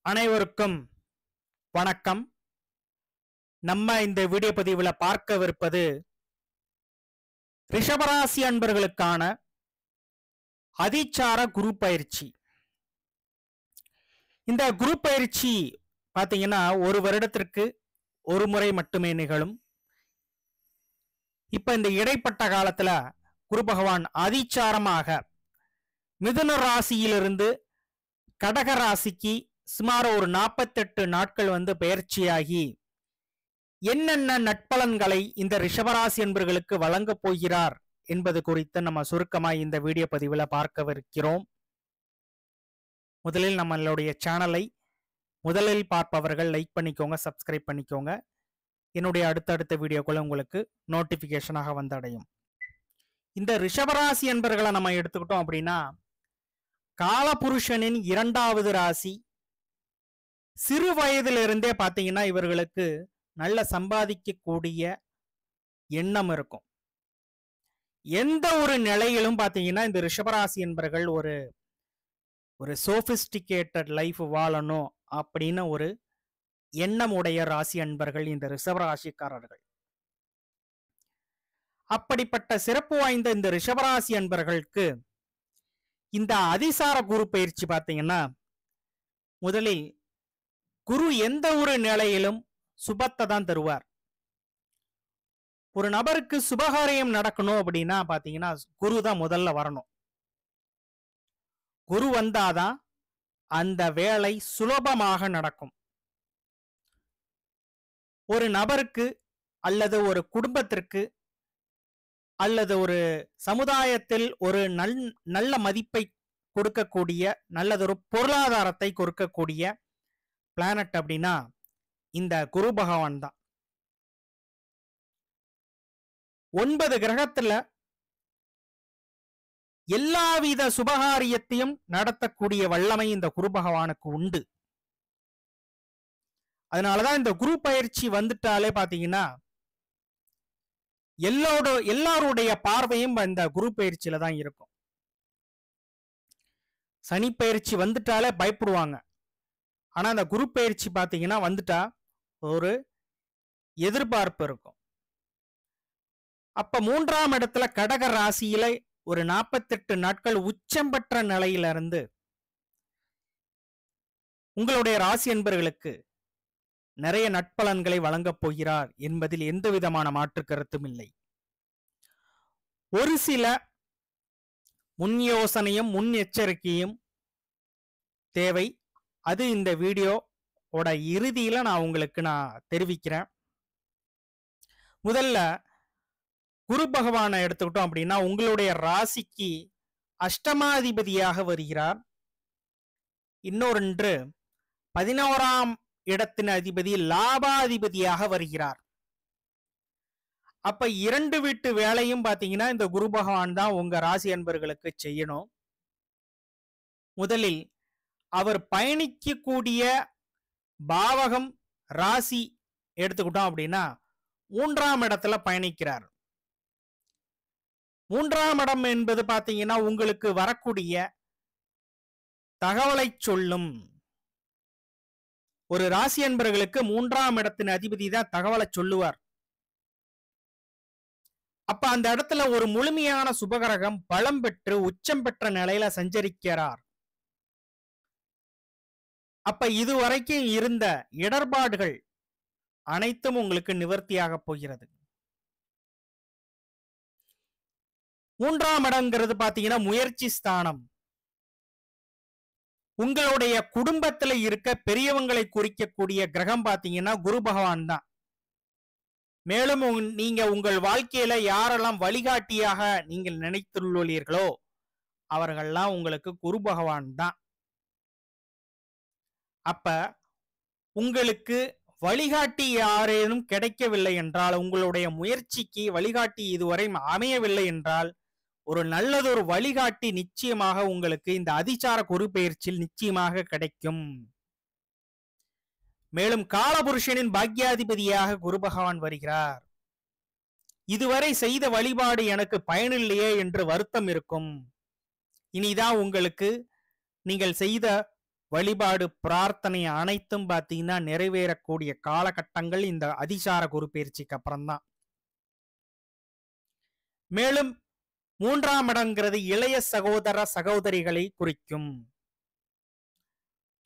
அனைவருக்கும் வணக்கம். நம்ம இந்த வீடியோ பதிவுல பார்க்கவிருப்பது ரிஷபராசி அன்பர்களுக்கான அதிச்சார குரு பயிற்சி. இந்த குரு பயிற்சி பாத்தீங்கன்னா ஒரு வருடத்திற்கு ஒரு முறை மட்டுமே நிகழும். இப்ப இந்த இடைப்பட்ட காலத்துல குரு பகவான் அதிச்சாரமாக மிதுன ராசியிலிருந்து கடக ராசிக்கு சுமார் ஒரு 48 நாட்கள் பெயர்ச்சியாகி என்னென்ன நட்பலன்களை இந்த ரிஷபராசி என்பர்களுக்கு வழங்க போகிறார் என்பது குறித்து நம்ம சுருக்கமாய் இந்த வீடியோ பதிவில் பார்க்கவிருக்கிறோம். முதலில் நம்மளுடைய சேனலை முதலில் பார்ப்பவர்கள் லைக் பண்ணிக்கோங்க, சப்ஸ்கிரைப் பண்ணிக்கோங்க. என்னுடைய அடுத்தடுத்த வீடியோக்கள் உங்களுக்கு நோட்டிபிகேஷனாக வந்தடையும். இந்த ரிஷபராசி என்பர்களை நம்ம எடுத்துக்கிட்டோம் அப்படின்னா காலபுருஷனின் 2வது ராசி. சிறு வயதிலிருந்தே பாத்தீங்கன்னா இவர்களுக்கு நல்ல சம்பாதிக்கக்கூடிய எண்ணம் இருக்கும். எந்த ஒரு நிலையிலும் பாத்தீங்கன்னா இந்த ரிஷபராசி என்பர்கள் ஒரு சோபிஸ்டிகேட்டட் லைஃப் வாழணும் அப்படின்னு ஒரு எண்ணம் உடைய ராசி அன்பர்கள் இந்த ரிஷபராசிக்காரர்கள். அப்படிப்பட்ட சிறப்பு வாய்ந்த இந்த ரிஷபராசி அன்பர்களுக்கு இந்த அதிசார குரு பயிற்சி பாத்தீங்கன்னா முதலில் குரு எந்த ஒரு நிலையிலும் சுபத்தை தான் தருவார். ஒரு நபருக்கு சுபகாரியம் நடக்கணும் அப்படின்னா பாத்தீங்கன்னா குரு தான் முதல்ல வரணும். குரு வந்தாதான் அந்த வேலை சுலபமாக நடக்கும். ஒரு நபருக்கு அல்லது ஒரு குடும்பத்திற்கு அல்லது ஒரு சமுதாயத்தில் ஒரு நல்ல மதிப்பை கொடுக்கக்கூடிய நல்லதொரு பொருளாதாரத்தை கொடுக்கக்கூடிய பிளானட் அப்படின்னா இந்த குரு பகவான் தான். 9 கிரகத்துல எல்லாவித சுபகாரியத்தையும் நடத்தக்கூடிய வல்லமை இந்த குரு பகவானுக்கு உண்டு. அதனாலதான் இந்த குரு பயிற்சி வந்துட்டாலே பாத்தீங்கன்னா எல்லாருடைய பார்வையும் இந்த குரு பயிற்சியில தான் இருக்கும். சனி பயிற்சி வந்துட்டாலே பயப்படுவாங்க. ஆனா அந்த குரு பயிற்சி பாத்தீங்கன்னா வந்துட்டா ஒரு எதிர்பார்ப்பு இருக்கும். அப்ப 3ஆம் இடத்துல கடக ராசியில ஒரு 48 நாட்கள் உச்சம் பெற்ற நிலையில இருந்து உங்களுடைய ராசி என்பர்களுக்கு நிறைய நட்பலன்களை வழங்கப் போகிறார் என்பதில் எந்த விதமான மாற்று கருத்தும் இல்லை. ஒரு சில முன் யோசனையும் முன் எச்சரிக்கையும் தேவை. அது இந்த வீடியோவோட இறுதியில நான் உங்களுக்கு தெரிவிக்கிறேன். முதல்ல குரு பகவானை எடுத்துக்கிட்டோம் அப்படின்னா உங்களுடைய ராசிக்கு அஷ்டமாதிபதியாக வருகிறார். இன்னொன்று 11ஆம் இடத்தின் அதிபதி லாபாதிபதியாக வருகிறார். அப்ப 2 வீட்டு வேலையும் பாத்தீங்கன்னா இந்த குரு பகவான் தான் உங்க ராசி அன்பர்களுக்கு செய்யணும். முதலில் அவர் பயணிக்கக்கூடிய பாவகம் ராசி எடுத்துக்கிட்டோம் அப்படின்னா 3ஆம் இடத்துல பயணிக்கிறார். 3ஆம் இடம் என்பது பாத்தீங்கன்னா உங்களுக்கு வரக்கூடிய தகவலை சொல்லும். ஒரு ராசி அன்பர்களுக்கு 3ஆம் இடத்தின் அதிபதி தான் தகவலை சொல்லுவார். அப்ப அந்த இடத்துல ஒரு முழுமையான சுபகிரகம் பலம் பெற்று உச்சம் பெற்ற நிலையில சஞ்சரிக்கிறார். அப்ப இதுவரைக்கும் இருந்த இடர்பாடுகள் அனைத்தும் உங்களுக்கு நிவர்த்தியாக போகிறது. 3ஆம் இடம்ங்கிறது பாத்தீங்கன்னா முயற்சி ஸ்தானம். உங்களுடைய குடும்பத்துல இருக்க பெரியவங்களை குறிக்கக்கூடிய கிரகம் பாத்தீங்கன்னா குரு பகவான் தான். மேலும் நீங்க உங்கள் வாழ்க்கையில யாரெல்லாம் வழிகாட்டியாக நீங்கள் நினைத்துள்ளீர்களோ அவர்கள்லாம் உங்களுக்கு குரு பகவான் தான். அப்ப உங்களுக்கு வழிகாட்டி யாரேனும் கிடைக்கவில்லை என்றால், உங்களுடைய முயற்சிக்கு வழிகாட்டி இதுவரை அமையவில்லை என்றால் ஒரு நல்லதொரு வழிகாட்டி நிச்சயமாக உங்களுக்கு இந்த அதிசார குரு பயிற்சியில் நிச்சயமாக கிடைக்கும். மேலும் காலபுருஷனின் பாக்யாதிபதியாக குரு பகவான் வருகிறார். இதுவரை செய்த வழிபாடு எனக்கு பயனில்லையே என்று வருத்தம் இருக்கும். இனிதான் உங்களுக்கு நீங்கள் செய்த வழிபாடு பிரார்த்தனை அனைத்தும் பாத்தீங்கன்னா நிறைவேறக்கூடிய காலகட்டங்கள் இந்த அதிசார குரு பயிற்சிக்கு அப்புறம்தான். மேலும் 3ஆம் இடங்கிறது இளைய சகோதர சகோதரிகளை குறிக்கும்.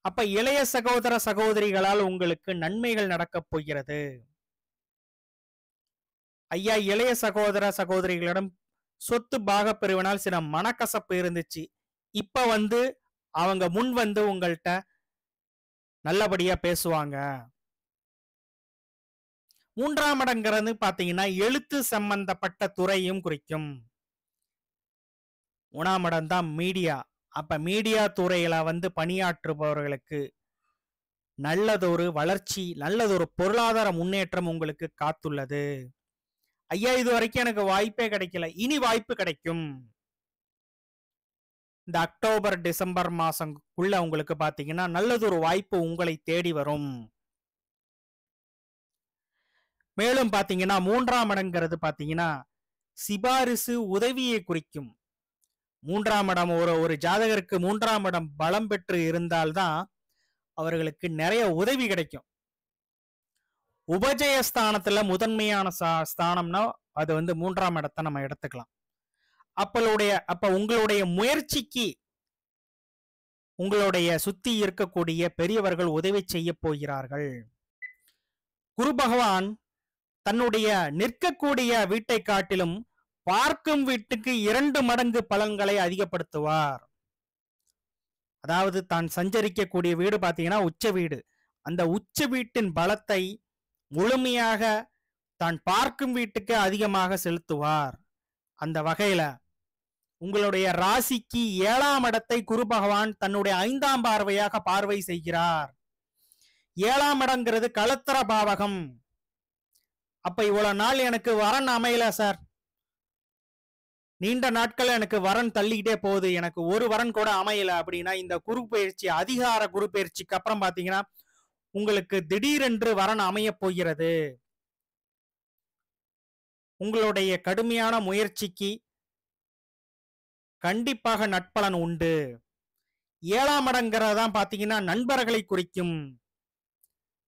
அப்ப இளைய சகோதர சகோதரிகளால் உங்களுக்கு நன்மைகள் நடக்கப் போகிறது. ஐயா, இளைய சகோதர சகோதரிகளிடம் சொத்து பாக பிரிவினால் சில மனக்கசப்பு இருந்துச்சு. இப்ப அவங்க முன் உங்கள்கிட்ட நல்லபடியா பேசுவாங்க. 3ஆம் இடங்கிறது பாத்தீங்கன்னா எழுத்து சம்பந்தப்பட்ட துறையும் குறிக்கும். 3ஆம் இடம் தான் மீடியா. அப்ப மீடியா துறையில பணியாற்றுபவர்களுக்கு நல்லதொரு வளர்ச்சி, நல்லதொரு பொருளாதார முன்னேற்றம் உங்களுக்கு காத்துள்ளது. ஐயா, இது வரைக்கும் எனக்கு வாய்ப்பே கிடைக்கல, இனி வாய்ப்பு கிடைக்கும். இந்த அக்டோபர் டிசம்பர் மாசம்குள்ள உங்களுக்கு பாத்தீங்கன்னா நல்லதொரு வாய்ப்பு உங்களை தேடி வரும். மேலும் பாத்தீங்கன்னா 3ஆம் இடங்கிறது பாத்தீங்கன்னா சிபாரிசு உதவியை குறிக்கும். 3ஆம் இடம் ஒரு ஜாதகருக்கு 3ஆம் இடம் பலம் பெற்று இருந்தால்தான் அவர்களுக்கு நிறைய உதவி கிடைக்கும். உபஜயஸ்தானத்துல முதன்மையான ஸ்தானம்னா அது 3ஆம் இடத்தை நம்ம எடுத்துக்கலாம். அப்ப உங்களுடைய முயற்சிக்கு உங்களுடைய சுத்தி இருக்கக்கூடிய பெரியவர்கள் உதவி செய்ய போகிறார்கள். குரு பகவான் தன்னுடைய நிற்கக்கூடிய வீட்டை காட்டிலும் பார்க்கும் வீட்டுக்கு 2 மடங்கு பலன்களை அதிகப்படுத்துவார். அதாவது தான் சஞ்சரிக்கக்கூடிய வீடு பாத்தீங்கன்னா உச்ச வீடு. அந்த உச்ச வீட்டின் பலத்தை முழுமையாக தான் பார்க்கும் வீட்டுக்கு அதிகமாக செலுத்துவார். அந்த வகையில உங்களுடைய ராசிக்கு 7ஆம் இடத்தை குரு பகவான் தன்னுடைய 5ஆம் பார்வையாக பார்வை செய்கிறார். 7ஆம் இடங்கிறது களத்திர பாவகம். அப்ப இவ்வளவு நாள் எனக்கு வரன் அமையல சார், நீண்ட நாட்கள் எனக்கு வரன் தள்ளிக்கிட்டே போகுது, எனக்கு ஒரு வரன் கூட அமையல அப்படின்னா இந்த குரு பயிற்சி, அதிகார குரு பயிற்சிக்கு அப்புறம் பாத்தீங்கன்னா உங்களுக்கு திடீரென்று வரன் அமைய போகிறது. உங்களுடைய கடுமையான முயற்சிக்கு கண்டிப்பாக நட்பலன் உண்டு. 7ஆம் இடங்கிறதான் பாத்தீங்கன்னா நண்பர்களை குறிக்கும்.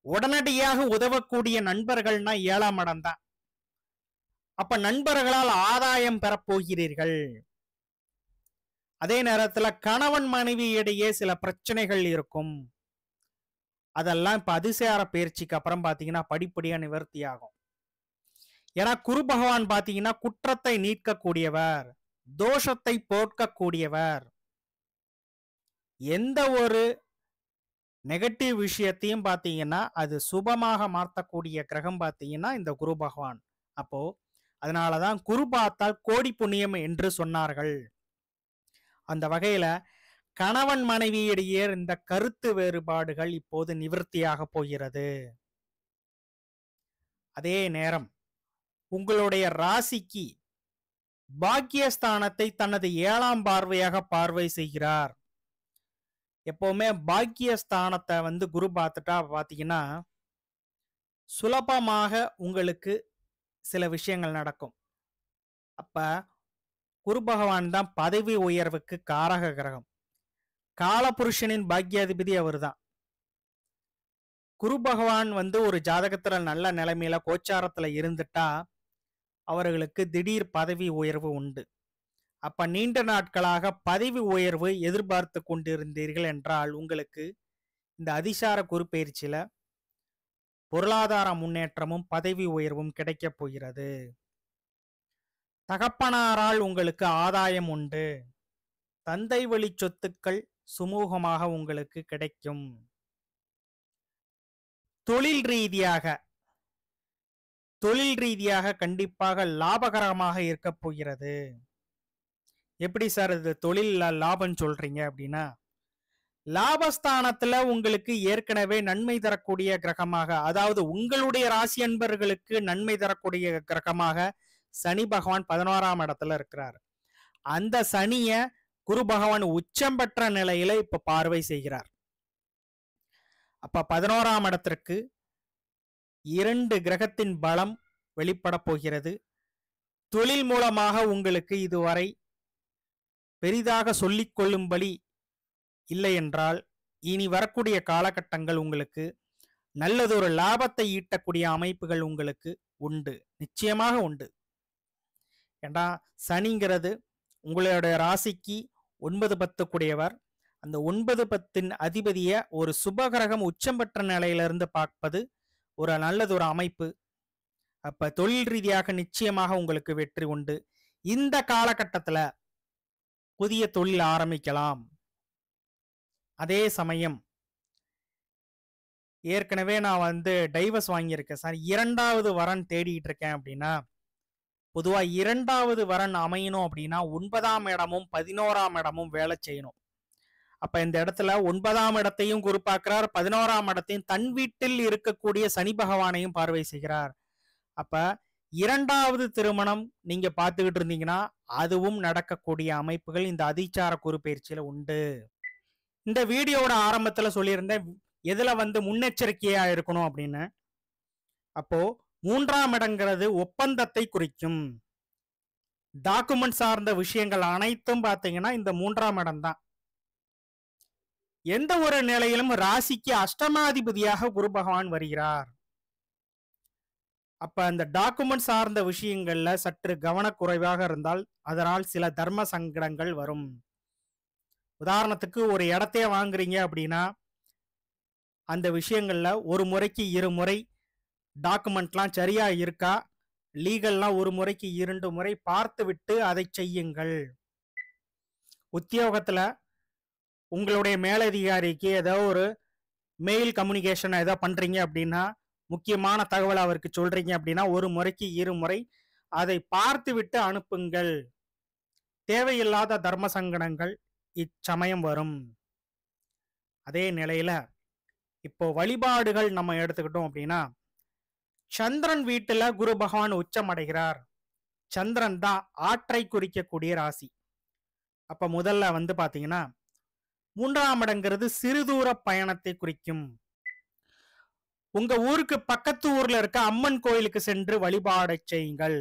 உடனடியாக உதவக்கூடிய நண்பர்கள்னா 7ஆம் இடம் தான். அப்ப நண்பர்களால் ஆதாயம் பெறப்போகிறீர்கள். அதே நேரத்துல கணவன் மனைவி இடையே சில பிரச்சனைகள் இருக்கும். அதெல்லாம் இப்ப அதிசார பயிற்சிக்கு அப்புறம் பாத்தீங்கன்னா படிப்படியா நிவர்த்தி ஆகும். ஏன்னா குரு பகவான் பாத்தீங்கன்னா குற்றத்தை நீக்கக்கூடியவர், தோஷத்தை போக்கக்கூடியவர். எந்த ஒரு நெகட்டிவ் விஷயத்தையும் பாத்தீங்கன்னா அது சுபமாக மாற்றக்கூடிய கிரகம் பாத்தீங்கன்னா இந்த குரு பகவான். அப்போ அதனாலதான் குரு பார்த்தால் கோடி புண்ணியம் என்று சொன்னார்கள். அந்த வகையில கணவன் மனைவியிடையே இந்த கருத்து வேறுபாடுகள் இப்போது நிவர்த்தியாக போகிறது. அதே நேரம் உங்களுடைய ராசிக்கு பாக்கியஸ்தானத்தை தனது 7ஆம் பார்வையாக பார்வை செய்கிறார். எப்பவுமே பாக்கியஸ்தானத்தை குரு பார்த்துட்டா பாத்தீங்கன்னா சுலபமாக உங்களுக்கு சில விஷயங்கள் நடக்கும். அப்ப குரு பகவான் தான் பதவி உயர்வுக்கு காரக கிரகம். காலபுருஷனின் பாக்கியாதிபதி அவர் தான். குரு பகவான் ஒரு ஜாதகத்துல நல்ல நிலைமையில கோச்சாரத்துல இருந்துட்டா அவர்களுக்கு திடீர் பதவி உயர்வு உண்டு. அப்ப நீண்ட நாட்களாக பதவி உயர்வு எதிர்பார்த்து கொண்டிருந்தீர்கள் என்றால் உங்களுக்கு இந்த அதிசார குரு பயிற்சியில பொருளாதார முன்னேற்றமும் பதவி உயர்வும் கிடைக்க போகிறது. தகப்பனாரால் உங்களுக்கு ஆதாயம் உண்டு. தந்தை வழி சொத்துக்கள் சுமூகமாக உங்களுக்கு கிடைக்கும். தொழில் ரீதியாக கண்டிப்பாக லாபகரமாக இருக்க போகிறது. எப்படி சார் இது தொழில் லாபம் சொல்றீங்க அப்படின்னா, லாபஸ்தானத்துல உங்களுக்கு ஏற்கனவே நன்மை தரக்கூடிய கிரகமாக, அதாவது உங்களுடைய ராசி அன்பர்களுக்கு நன்மை தரக்கூடிய கிரகமாக சனி பகவான் 11ஆம் இடத்துல இருக்கிறார். அந்த சனிய குரு பகவான் உச்சம் பெற்ற நிலையில இப்ப பார்வை செய்கிறார். அப்ப 11ஆம் இடத்திற்கு 2 கிரகத்தின் பலம் வெளிப்பட போகிறது. தொழில் மூலமாக உங்களுக்கு இதுவரை பெரிதாக சொல்லிக் கொள்ளும்படி இல்லை என்றால் இனி வரக்கூடிய காலகட்டங்கள் உங்களுக்கு நல்லதொரு லாபத்தை ஈட்டக்கூடிய அமைப்புகள் உங்களுக்கு உண்டு, நிச்சயமாக உண்டு. ஏண்டா சனிங்கிறது உங்களுடைய ராசிக்கு 9 10 கூடியவர். அந்த 9 10 அதிபதிய ஒரு சுபகிரகம் உச்சம் பெற்ற நிலையிலிருந்து பார்ப்பது ஒரு நல்லதொரு அமைப்பு. அப்ப தொழில் ரீதியாக நிச்சயமாக உங்களுக்கு வெற்றி உண்டு. இந்த காலகட்டத்துல புதிய தொழில் ஆரம்பிக்கலாம். அதே சமயம் ஏற்கனவே நான் டைவர்ஸ் வாங்கியிருக்கேன் சார், 2வது வரன் தேடிட்டு இருக்கேன் அப்படின்னா, பொதுவா 2வது வரன் அமையணும் அப்படின்னா 9ஆம் இடமும் 11ஆம் இடமும் வேலை செய்யணும். அப்ப இந்த இடத்துல 9ஆம் இடத்தையும் குரு பார்க்கிறார், 11ஆம் இடத்தையும் தன் வீட்டில் இருக்கக்கூடிய சனி பகவானையும் பார்வை செய்கிறார். அப்ப 2வது திருமணம் நீங்க பார்த்துக்கிட்டு இருந்தீங்கன்னா அதுவும் நடக்கக்கூடிய அமைப்புகள் இந்த அதிச்சார குரு பயிற்சியில உண்டு. இந்த வீடியோட ஆரம்பத்துல சொல்லியிருந்தேன் எதுல முன்னெச்சரிக்கையா இருக்கணும் அப்படின்னு. அப்போ 3ஆம் இடங்கிறது ஒப்பந்தத்தை குறிக்கும். டாக்குமெண்ட் சார்ந்த விஷயங்கள் அனைத்தும் பாத்தீங்கன்னா இந்த 3ஆம் இடம் தான். எந்த ஒரு நிலையிலும் ராசிக்கு அஷ்டமாதிபதியாக குரு பகவான் வருகிறார். அப்ப அந்த டாக்குமெண்ட் சார்ந்த விஷயங்கள்ல சற்று கவனக்குறைவாக இருந்தால் அதனால் சில தர்ம சங்கடங்கள் வரும். உதாரணத்துக்கு ஒரு இடத்தையே வாங்குறீங்க அப்படின்னா அந்த விஷயங்கள்ல ஒரு முறைக்கு 2 முறை டாக்குமெண்ட்லாம் சரியா இருக்கா, லீகல்லாம் ஒரு முறைக்கு 2 முறை பார்த்து விட்டு அதை செய்யுங்கள். உத்தியோகத்துல உங்களுடைய மேலதிகாரிக்கு ஏதோ ஒரு மெயில் கம்யூனிகேஷன் ஏதோ பண்றீங்க அப்படின்னா, முக்கியமான தகவல் அவருக்கு சொல்றீங்க அப்படின்னா ஒரு முறைக்கு 2 முறை அதை பார்த்து விட்டு அனுப்புங்கள். தேவையில்லாத தர்ம சங்கடங்கள் இச்சமயம் வரும். அதே நிலையில இப்போ வழிபாடுகள் நம்ம எடுத்துக்கிட்டோம் அப்படின்னா, சந்திரன் வீட்டுல குரு பகவான் உச்சம் அடைகிறார். சந்திரன் தான் ஆற்றை குறிக்கக்கூடிய ராசி. அப்ப முதல்ல பாத்தீங்கன்னா 3ஆம் இடங்கிறது சிறுதூர பயணத்தை குறிக்கும். உங்க ஊருக்கு பக்கத்து ஊர்ல இருக்க அம்மன் கோயிலுக்கு சென்று வழிபாடு செய்யுங்கள்,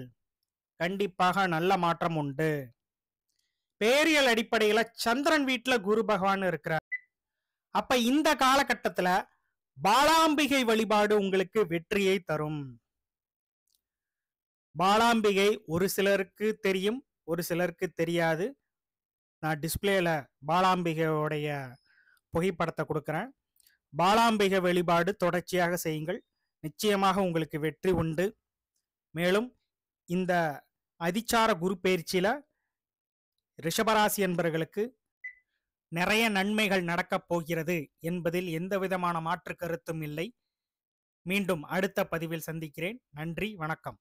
கண்டிப்பாக நல்ல மாற்றம் உண்டு. பேரியல் அடிப்படையில சந்திரன் வீட்டுல குரு பகவான் இருக்கிறார். அப்ப இந்த காலகட்டத்துல பாலாம்பிகை வழிபாடு உங்களுக்கு வெற்றியை தரும். பாலாம்பிகை ஒரு சிலருக்கு தெரியும், ஒரு சிலருக்கு தெரியாது. நான் டிஸ்பிளேல பாலாம்பிகையோடைய புகைப்படத்தை கொடுக்கிறேன். பாலாம்பிகை வழிபாடு தொடர்ச்சியாக செய்யுங்கள், நிச்சயமாக உங்களுக்கு வெற்றி உண்டு. மேலும் இந்த அதிச்சார குரு பயிற்சியில ரிஷபராசி என்பவர்களுக்கு நிறைய நன்மைகள் நடக்கப் போகிறது என்பதில் எந்த விதமான மாற்று கருத்தும் இல்லை. மீண்டும் அடுத்த பதிவில் சந்திக்கிறேன். நன்றி, வணக்கம்.